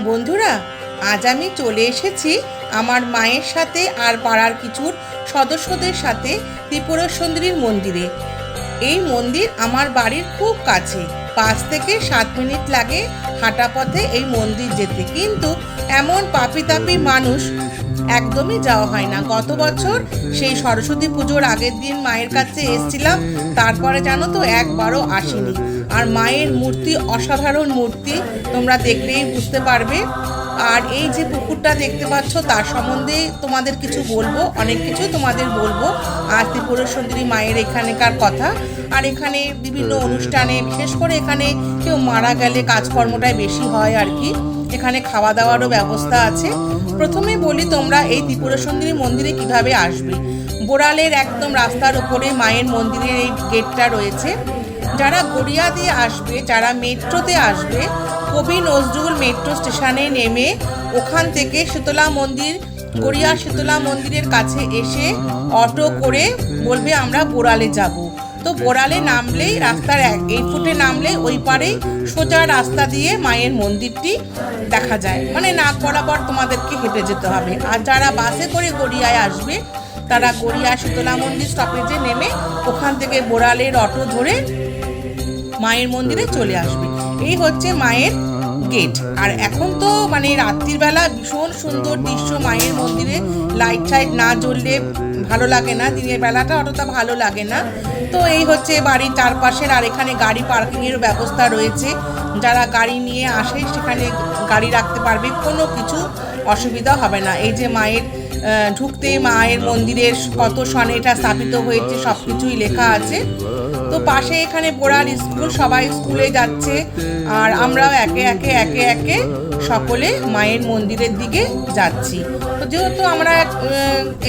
বন্ধুরা, আজ আমি চলে এসেছি আমার মায়ের সাথে আর পাড়ার কিছুর সদস্যদের সাথে ত্রিপুরা সুন্দরীর মন্দিরে। এই মন্দির আমার বাড়ির খুব কাছে, 5 থেকে 7 মিনিট লাগে হাঁটা পথে এই মন্দির যেতে। কিন্তু এমন পাপি মানুষ একদমই যাওয়া হয় না। গত বছর সেই সরস্বতী পুজোর আগের দিন মায়ের কাছে এসেছিলাম, তারপরে জানো তো একবারও আসিনি। আর মায়ের মূর্তি অসাধারণ মূর্তি, তোমরা দেখলেই বুঝতে পারবে। আর এই যে পুকুরটা দেখতে পাচ্ছ তার সম্বন্ধে তোমাদের কিছু বলবো, অনেক কিছু তোমাদের বলবো। আর ত্রিপুরা সুন্দরী মায়ের এখানেকার কথা, আর এখানে বিভিন্ন অনুষ্ঠানে, বিশেষ করে এখানে কেউ মারা গেলে কাজকর্মটাই বেশি হয় আর কি। এখানে খাওয়া দাওয়ারও ব্যবস্থা আছে। প্রথমে বলি, তোমরা এই ত্রিপুরা সুন্দরী মন্দিরে কিভাবে আসবে। বোড়ালের একদম রাস্তার উপরে মায়ের মন্দিরের এই গেটটা রয়েছে। যারা গড়িয়া দিয়ে আসবে, যারা মেট্রোতে আসবে, কবি নজরুল মেট্রো স্টেশনে নেমে ওখান থেকে শীতলা মন্দির, গড়িয়া শীতলা মন্দিরের কাছে এসে অটো করে বলবে আমরা বোড়ালে যাব। তো বোড়ালে নামলেই রাস্তার এই ফুটে নামলে ওই পারে সোজা রাস্তা দিয়ে মায়ের মন্দিরটি দেখা যায়, মানে নাক বরাবর তোমাদেরকে হেঁটে যেতে হবে। আর যারা বাসে করে গড়িয়ায় আসবে তারা গড়িয়া শীতলা মন্দির স্টপেজে নেমে ওখান থেকে বোড়ালের অটো ধরে মায়ের মন্দিরে চলে আসবে। এই হচ্ছে মায়ের গেট। আর এখন তো মানে রাত্রির বেলা ভীষণ সুন্দর দৃশ্য মায়ের মন্দিরে। লাইট টাইট না জ্বললে ভালো লাগে না, দিনের বেলাটা অতটা ভালো লাগে না। তো এই হচ্ছে বাড়ির চারপাশের। আর এখানে গাড়ি পার্কিংয়ের ব্যবস্থা রয়েছে, যারা গাড়ি নিয়ে আসে সেখানে গাড়ি রাখতে পারবে, কোনো কিছু অসুবিধা হবে না। এই যে মায়ের ঢুকতে মায়ের মন্দিরের কত সনে এটা স্থাপিত হয়েছে সব কিছুই লেখা আছে। তো পাশে এখানে বোড়াল স্কুল, সবাই স্কুলে যাচ্ছে। আর আমরাও একে একে সকলে মায়ের মন্দিরের দিকে যাচ্ছি। তো যেহেতু আমরা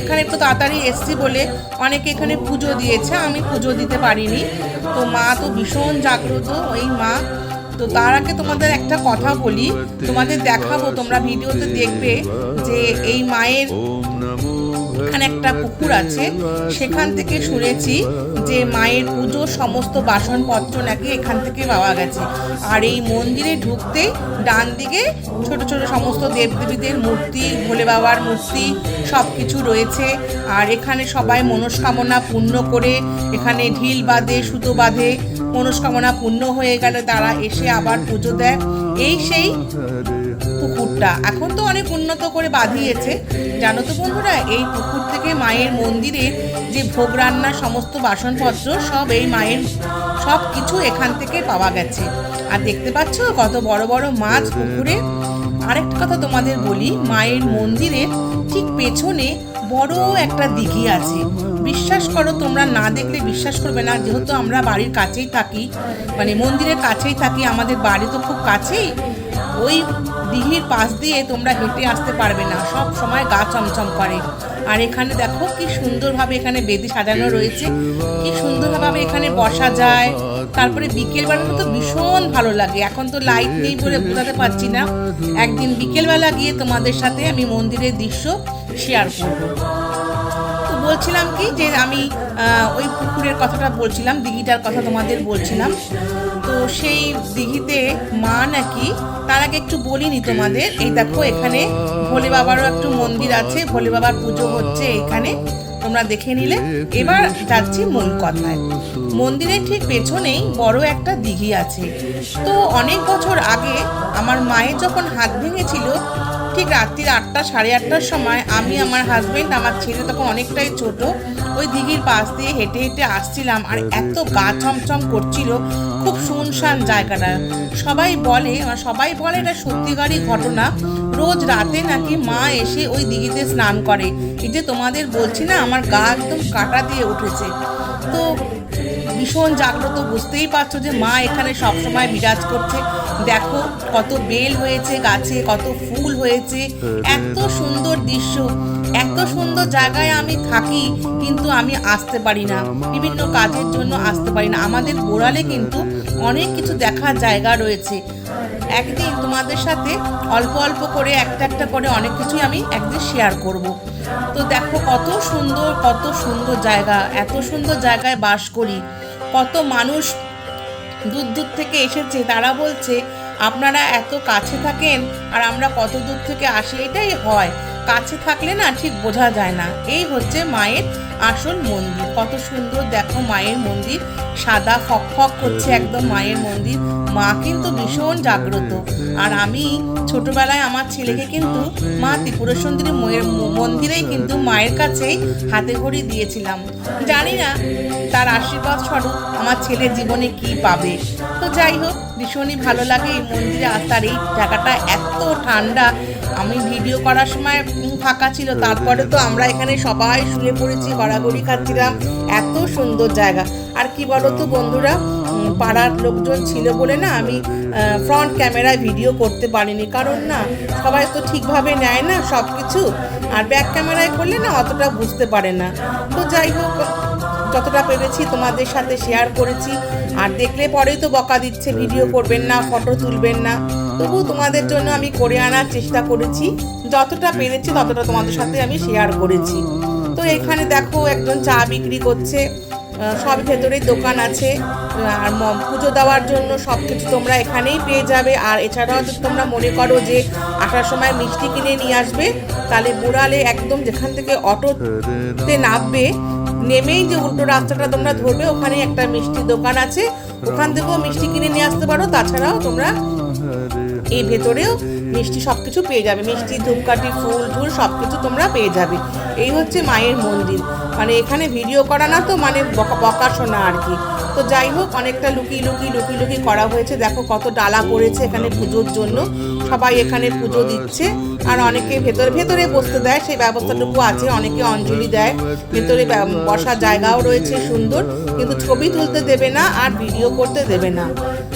এখানে একটু তাড়াতাড়ি এসছি বলে অনেকে এখানে পুজো দিয়েছে, আমি পুজো দিতে পারিনি। তো মা তো ভীষণ জাগ্রত ওই মা। তো তার আগে তোমাদের একটা কথা বলি, তোমাদের দেখাবো, তোমরা ভিডিওতে দেখবে যে এই মায়ের এখানে একটা পুকুর আছে। সেখান থেকে শুনেছি যে মায়ের পুজোর সমস্ত বাসনপত্র নাকি এখান থেকে পাওয়া গেছে। আর এই মন্দিরে ঢুকতে ডান দিকে ছোট ছোট সমস্ত দেবদেবীদের মূর্তি, ভোলে বাবার মূর্তি সব কিছু রয়েছে। আর এখানে সবাই মনস্কামনা পূর্ণ করে এখানে ঢিল বাঁধে, সুতো বাঁধে। মনস্কামনা পূর্ণ হয়ে গেলে তারা এসে আবার পুজো দেয়। এই সেই পুকুরটা এখন তো অনেক উন্নত করে বাঁধিয়েছে, জানো তো বন্ধুরা। এই পুকুর থেকে মায়ের মন্দিরে যে ভোগ রান্নার সমস্ত বাসনপত্র সব এই মায়ের সব কিছু এখান থেকে পাওয়া গেছে। আর দেখতে পাচ্ছ কত বড় বড় মাছ পুকুরে। আরেকটা কথা তোমাদের বলি, মায়ের মন্দিরের ঠিক পেছনে বড় একটা দিঘি আছে। বিশ্বাস করো, তোমরা না দেখলে বিশ্বাস করবে না। যেহেতু আমরা বাড়ির কাছেই থাকি, মানে মন্দিরের কাছেই থাকি, আমাদের বাড়ি তো খুব কাছেই, ওই দিঘির পাশ দিয়ে তোমরা হেঁটে আসতে পারবে না, সব সময় গা চমচম করে। আর এখানে দেখো কি সুন্দরভাবে এখানে বেদি সাজানো রয়েছে, কি সুন্দরভাবে এখানে বসা যায়। তারপরে বিকেলবেলা তো ভীষণ ভালো লাগে। এখন তো লাইট নেই বলে বোঝাতে পারছি না, একদিন বিকেলবেলা গিয়ে তোমাদের সাথে আমি মন্দিরের দৃশ্য শেয়ার করব। তো বলছিলাম কি যে আমি ওই পুকুরের কথাটা বলছিলাম, দিঘিটার কথা তোমাদের বলছিলাম। তো সেই দিঘিতে মা নাকি, তার আগে একটু বলিনি তোমাদের, এই দেখো এখানে ভোলে বাবারও একটু মন্দির আছে, ভোলে বাবার পুজো হচ্ছে এখানে, তোমরা দেখে নিলে। এবার যাচ্ছি মূল কথায়। মন্দিরের ঠিক পেছনেই বড় একটা দিঘি আছে। তো অনেক বছর আগে আমার মায়ের যখন হাত ভেঙেছিল, ঠিক রাত্রির 8টা সাড়ে 8টার সময় আমি, আমার হাজবেন্ড, আমার ছেলে তখন অনেকটাই ছোট, ওই দিঘির পাশ দিয়ে হেঁটে হেঁটে আসছিলাম। আর এত গা চমচম করছিল, খুব শুনশান জায়গাটা। সবাই বলে এটা সত্যিকারই ঘটনা, রোজ রাতে নাকি মা এসে ওই দিঘিতে স্নান করে। এই যে তোমাদের বলছি না, আমার গা একদম কাটা দিয়ে উঠেছে। তো ভীষণ জাগ্রত, বুঝতেই পারছো যে মা এখানে সবসময় বিরাজ করছে। দেখো কত বেল হয়েছে গাছে, কত ফুল হয়েছে, এত সুন্দর দৃশ্য। এত সুন্দর জায়গায় আমি থাকি কিন্তু আমি আসতে পারি না, বিভিন্ন কাজের জন্য আসতে পারি না। আমাদের বোড়ালে কিন্তু অনেক কিছু দেখার জায়গা রয়েছে। একদিন তোমাদের সাথে অল্প অল্প করে একটা করে অনেক কিছুই আমি একদিন শেয়ার করব। তো দেখো কত সুন্দর জায়গা, এত সুন্দর জায়গায় বাস করি। কত মানুষ দূর দূর থেকে এসেছে, তারা বলছে আপনারা এত কাছে থাকেন আর আমরা কত দূর থেকে আসি, এটাই হয়। কাছে থাকলে না ঠিক বোঝা যায় না। এই হচ্ছে মায়ের আসল মন্দির। কত সুন্দর দেখো মায়ের মন্দির, সাদা ফকফক করছে একদম মায়ের মন্দির। মা কিন্তু ভীষণ জাগ্রত। আর আমি ছোটবেলায় আমার ছেলেকে কিন্তু মা ত্রিপুরা সুন্দরী মন্দিরেই কিন্তু মায়ের কাছেই হাতে ঘড়ি দিয়েছিলাম। জানি না তার আশীর্বাদ স্বরূপ আমার ছেলে জীবনে কি পাবে। তো যাই হোক, ভীষণই ভালো লাগে এই মন্দিরে আসার। এই জায়গাটা এত ঠান্ডা, আমি ভিডিও করার সময় ফাঁকা ছিল, তারপরে তো আমরা এখানে সবাই শুয়ে পড়েছি, গড়াগড়ি খাচ্ছিলাম। এত সুন্দর জায়গা। আর কি বলো তো বন্ধুরা, পাড়ার লোকজন ছিল বলে না আমি ফ্রন্ট ক্যামেরায় ভিডিও করতে পারিনি, কারণ না সবাই তো ঠিকভাবে নেয় না সব কিছু, আর ব্যাক ক্যামেরায় করলে না অতটা বুঝতে পারে না। তো যাই হোক, যতটা পেরেছি তোমাদের সাথে শেয়ার করেছি। আর দেখলে পরেই তো বকা দিচ্ছে ভিডিও করবেন না, ফটো তুলবেন না, তবু তোমাদের জন্য আমি করে আনার চেষ্টা করেছি। যতটা পেরেছি ততটা তোমাদের সাথে আমি শেয়ার করেছি। তো এখানে দেখো একজন চা বিক্রি করছে, সব ভেতরেই দোকান আছে। আর পুজো দেওয়ার জন্য সব কিছু তোমরা এখানেই পেয়ে যাবে। আর এছাড়াও যদি তোমরা মনে করো যে আসার সময় মিষ্টি কিনে নিয়ে আসবে, তাহলে বোড়ালে একদম যেখান থেকে অটোতে নামবে, নেমেই যে উল্টো রাস্তাটা তোমরা ধরবে, ওখানে একটা মিষ্টি দোকান আছে, ওখান থেকেও মিষ্টি কিনে নিয়ে আসতে পারো। তাছাড়াও তোমরা এই ভেতরেও মিষ্টি সব কিছু পেয়ে যাবে, মিষ্টি, ধূপকাঠি, ফুল ঝুল সব কিছু তোমরা পেয়ে যাবে। এই হচ্ছে মায়ের মন্দির। মানে এখানে ভিডিও করা না তো মানে বকা শোনা আর কি। তো যাই হোক, অনেকটা লুকিয়ে করা হয়েছে। দেখো কত ডালা পড়েছে এখানে পুজোর জন্য, সবাই এখানে পুজো দিচ্ছে। আর অনেকে ভেতরে বসতে দেয়, সেই ব্যবস্থাটুকু আছে। অনেকে অঞ্জলি দেয়, ভেতরে বসার জায়গাও রয়েছে সুন্দর, কিন্তু ছবি তুলতে দেবে না আর ভিডিও করতে দেবে না।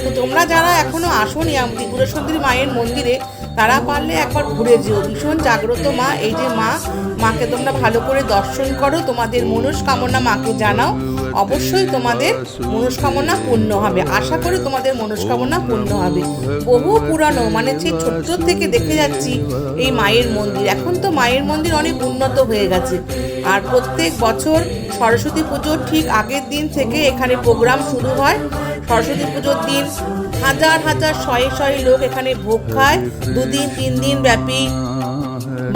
তো তোমরা যারা এখনো আসোনি ত্রিপুরা সুন্দরী মায়ের মন্দিরে, তারা পারলে একবার ঘুরে যেও। ভীষণ জাগ্রত মা। এই যে মাকে তোমরা ভালো করে দর্শন করো, তোমাদের মনস্কামনা মাকে জানাও, অবশ্যই তোমাদের মনস্কামনা পূর্ণ হবে। আশা করি তোমাদের মনস্কামনা পূর্ণ হবে। বহু পুরানো, মানে সেই ছোট্ট থেকে দেখে যাচ্ছি এই মায়ের মন্দির। এখন তো মায়ের মন্দির অনেক উন্নত হয়ে গেছে। আর প্রত্যেক বছর সরস্বতী পুজোর ঠিক আগের দিন থেকে এখানে প্রোগ্রাম শুরু হয়। সরস্বতী পুজোর দিন হাজার শয়ে লোক এখানে ভোগ খায়। 2 দিন 3 দিন ব্যাপী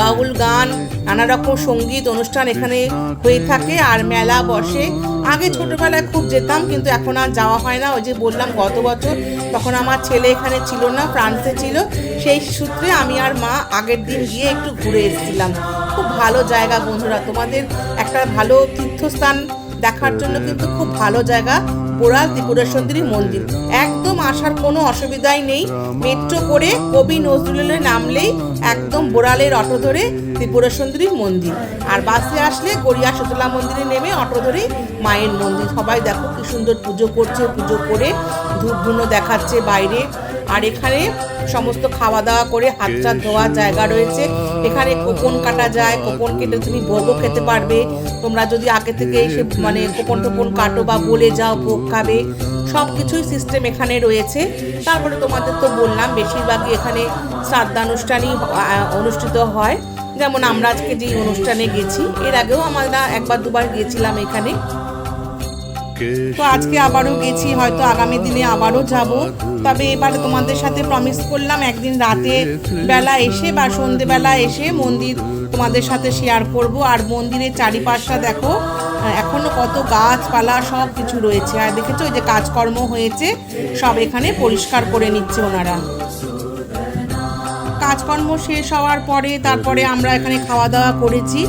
বাউল গান, নানা রকম সঙ্গীত অনুষ্ঠান এখানে হয়ে থাকে। আর মেলা বসে। আগে ছোটবেলায় খুব যেতাম, কিন্তু এখন আর যাওয়া হয় না। ওই যে বললাম গত বছর, তখন আমার ছেলে এখানে ছিল না, ফ্রান্সে ছিল। সেই সূত্রে আমি আর মা আগের দিন গিয়ে একটু ঘুরে এসেছিলাম। খুব ভালো জায়গা বন্ধুরা, তোমাদের একটা ভালো তীর্থস্থান দেখার জন্য কিন্তু খুব ভালো জায়গা বোড়াল ত্রিপুরা সুন্দরী মন্দির। একদম আসার কোনো অসুবিধাই নেই। মেট্রো করে কবি নজরুলের নামলেই একদম বোড়ালের অটো ধরে ত্রিপুরা সুন্দরী মন্দির। আর বাসে আসলে গড়িয়া শীতলা মন্দিরে নেমে অটো ধরে মায়ের মন্দির। সবাই দেখো কি সুন্দর পুজো করছে, পুজো করে ধূপ ধুনো দেখাচ্ছে বাইরে। আর এখানে সমস্ত খাওয়া দাওয়া করে হাত চাত ধোয়ার জায়গা রয়েছে। এখানে কুপন কাটা যায়, কুপন কেটে তুমি ভোগও খেতে পারবে। তোমরা যদি আগে থেকে এসে মানে কুপন টুপন কাটো বা বলে যাও ভোগ খাবে, সব কিছুই সিস্টেম এখানে রয়েছে। তারপরে তোমাদের তো বললাম বেশিরভাগই এখানে শ্রাদ্ধানুষ্ঠানই অনুষ্ঠিত হয়। যেমন আমরা আজকে যেই অনুষ্ঠানে গেছি, এর আগেও আমরা 1-2 বার গিয়েছিলাম এখানে। তো আজকে আবারও গেছি, হয়তো আগামী দিনে আবারও যাব। তবে এবারে তোমাদের সাথে প্রমিস করলাম একদিন রাতে বেলা এসে বা সন্ধেবেলা এসে মন্দির তোমাদের সাথে শেয়ার করব। আর মন্দিরের চারিপাশটা দেখো, এখনো কত গাছপালা সব কিছু রয়েছে। আর দেখেছো ওই যে কাজকর্ম হয়েছে, সব এখানে পরিষ্কার করে নিচ্ছে ওনারা। কাজকর্ম শেষ হওয়ার পরে তারপরে আমরা এখানে খাওয়া দাওয়া করেছি।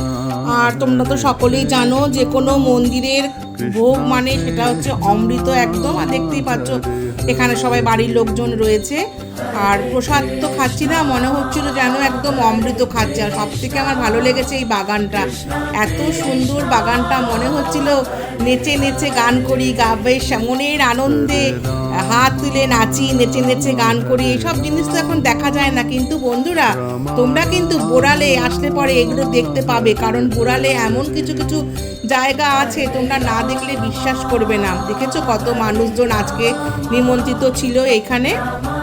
আর তোমরা তো সকলেই জানো যে কোনো মন্দিরের ভোগ মানে সেটা হচ্ছে অমৃত একদম। আর দেখতেই পাচ্ছ এখানে সবাই বাড়ির লোকজন রয়েছে। আর প্রসাদ তো খাচ্ছি না, মনে হচ্ছিল যেন একদম অমৃত খাচ্ছি। আর সব থেকে আমার ভালো লেগেছে এই বাগানটা, এত সুন্দর বাগানটা। মনে হচ্ছিল নেচে নেচে গান করি, বেশ মনের আনন্দে হাত তুলে নাচি, নেচে নেচে গান করি। এইসব জিনিস তো এখন দেখা যায় না। কিন্তু বন্ধুরা, তোমরা কিন্তু বোড়ালে আসলে পরে এগুলো দেখতে পাবে। কারণ বোড়ালে এমন কিছু কিছু জায়গা আছে তোমরা না দেখলে বিশ্বাস করবে না। দেখেছো কত মানুষজন আজকে নিমন্ত্রিত ছিল এখানে।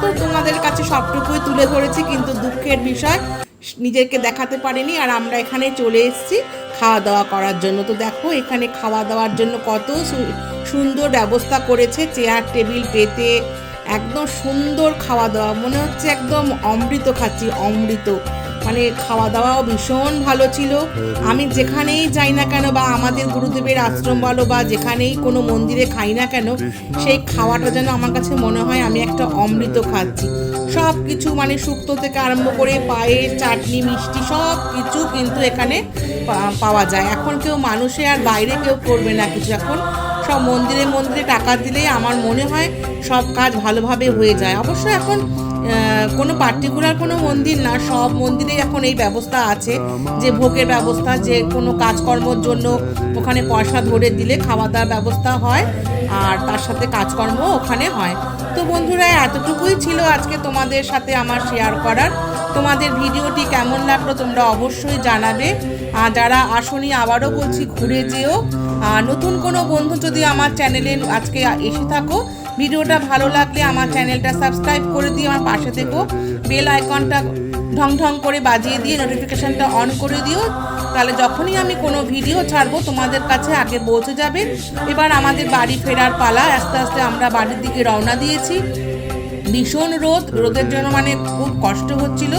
তো তোমাদের কাছে সবটুকুই তুলে ধরেছি, কিন্তু দুঃখের বিষয় নিজেকে দেখাতে পারিনি। আর আমরা এখানে চলে এসেছি খাওয়া দাওয়া করার জন্য। তো দেখো এখানে খাওয়া দাওয়ার জন্য কত সুন্দর ব্যবস্থা করেছে, চেয়ার টেবিল পেতে একদম সুন্দর খাওয়া দাওয়া, মনে হচ্ছে একদম অমৃত খাচ্ছি, অমৃত। মানে খাওয়া দাওয়াও ভীষণ ভালো ছিল। আমি যেখানেই যাই না কেন, বা আমাদের গুরুদেবের আশ্রম বলো বা যেখানেই কোনো মন্দিরে খাই না কেন, সেই খাওয়াটা যেন আমার কাছে মনে হয় আমি একটা অমৃত খাচ্ছি। সব কিছু মানে শুক্তো থেকে আরম্ভ করে পায়েস, চাটনি, মিষ্টি সব কিছু কিন্তু এখানে পাওয়া যায়। এখন কেউ মানুষে আর বাইরে কেউ করবে না কিছু, এখন সব মন্দিরে মন্দিরে টাকা দিলেই আমার মনে হয় সব কাজ ভালোভাবে হয়ে যায়। অবশ্য এখন কোনো পার্টিকুলার কোনো মন্দির না, সব মন্দিরেই এখন এই ব্যবস্থা আছে যে ভোগের ব্যবস্থা, যে কোনো কাজকর্মর জন্য ওখানে পয়সা ধরে দিলে খাওয়া দাওয়ার ব্যবস্থা হয়, আর তার সাথে কাজকর্ম ওখানে হয়। তো বন্ধুরা, এতটুকুই ছিল আজকে তোমাদের সাথে আমার শেয়ার করার। তোমাদের ভিডিওটি কেমন লাগলো তোমরা অবশ্যই জানাবে। যারা আসনি আবারও বলছি ঘুরে যেও। নতুন কোনো বন্ধু যদি আমার চ্যানেলে আজকে এসে থাকো, ভিডিওটা ভালো লাগলে আমার চ্যানেলটা সাবস্ক্রাইব করে দিয়ে আমার পাশে থেকো, বেল আইকনটা ঢং ঢং করে বাজিয়ে দিয়ে নোটিফিকেশানটা অন করে দিও, তাহলে যখনই আমি কোনো ভিডিও ছাড়বো তোমাদের কাছে আগে পৌঁছে যাবে। এবার আমাদের বাড়ি ফেরার পালা, আস্তে আস্তে আমরা বাড়ির দিকে রওনা দিয়েছি। ভীষণ রোদের জন্য মানে খুব কষ্ট হচ্ছিল।